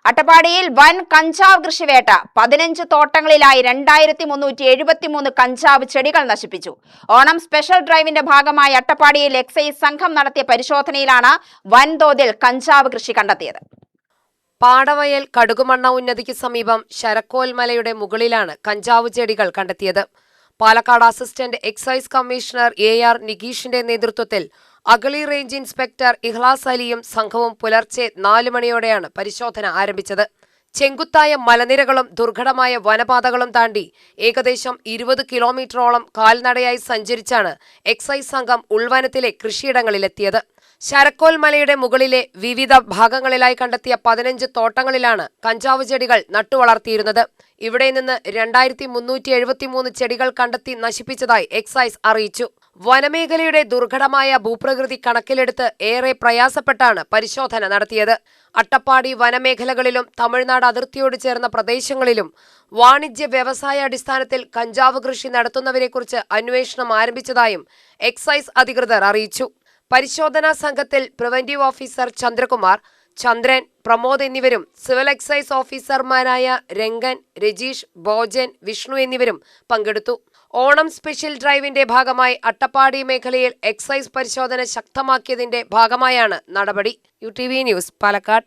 അട്ടപ്പാടിയിൽ വൻ കഞ്ചാവ് കൃഷിവേട്ട 15 തോട്ടങ്ങളിലായി 2373 കഞ്ചാവ് ചെടികൾ നശിപ്പിച്ചു. ഓണം സ്പെഷ്യൽ ഡ്രൈവിന്റെ ഭാഗമായി അട്ടപ്പാടിയിൽ എക്സൈസ് സംഘം നടത്തിയ പരിശോധനയിലാണ് വൻതോതിൽ കഞ്ചാവ് കൃഷി കണ്ടെത്തിയത്. പാടവയൽ കടുകുമണ്ണ ഉന്നതിക്ക് സമീപം ശരക്കോൽ മലയുടെ മുകളിലാണ് കഞ്ചാവ് ചെടികൾ കണ്ടെത്തിയത്. Palakkad assistant excise commissioner AR നികീഷിന്റെ നേതൃത്വത്തിൽ അഗളി റേഞ്ച് ഇൻസ്പെക്ടർ ഇഖ്ലാസ് അലിയും സംഘവും പുലർച്ചെ 4 മണിയോടെയാണ് പരിശോധന ആരംഭിച്ചത്. ചെങ്കുത്തായ മലനിരകളും ദുർഘടമായ വനപാതകളും താണ്ടി ഏകദേശം 20 കിലോമീറ്ററോളം കാൽനടയായി സഞ്ചരിച്ചാണ് എക്സൈസ് സംഘം ഉൾവനത്തിലെ കൃഷിയിടങ്ങളിലെത്തിയത്. ശരക്കോൽ മലയുടെ മുകളിലെ വിവിധ ഭാഗങ്ങളിലായി കണ്ടെത്തിയ 15 തോട്ടങ്ങളിലാണ് കഞ്ചാവ് ചെടികൾ നട്ടുവളർത്തിയിരുന്നത്. ഇവിടെ നിന്ന് 2373 ചെടികൾ കണ്ടെത്തി നശിപ്പിച്ചതായി എക്സൈസ് അറിയിച്ചു. വനമേഖലയുടെ ദുർഘടമായ ഭൂപ്രകൃതി കണക്കിലെടുത്ത് ഏറെ പ്രയാസപ്പെട്ടാണ് പരിശോധന നടത്തിയത്. അട്ടപ്പാടി വനമേഖലകളിലും തമിഴ്നാട് അതിർത്തിയോട് ചേർന്ന പ്രദേശങ്ങളിലും വാണിജ്യ വ്യവസായ അടിസ്ഥാനത്തിൽ കഞ്ചാവ് കൃഷി നടത്തുന്നവരെക്കുറിച്ച് അന്വേഷണം ആരംഭിച്ചതായും എക്സൈസ് അധികൃതർ അറിയിച്ചു. പരിശോധനാ സംഘത്തിൽ പ്രിവന്റീവ് ഓഫീസർ ചന്ദ്രകുമാർ, ചന്ദ്രൻ, പ്രമോദ് എന്നിവരും സിവിൽ എക്സൈസ് ഓഫീസർമാരായ രംഗൻ, രജീഷ്, ഭോജൻ, വിഷ്ണു എന്നിവരും പങ്കെടുത്തു. ഓണം സ്പെഷ്യൽ ഡ്രൈവിന്റെ ഭാഗമായി അട്ടപ്പാടി മേഖലയിൽ എക്സൈസ് പരിശോധന ശക്തമാക്കിയതിന്റെ ഭാഗമായാണ് നടപടി. UTV news, Palakkad.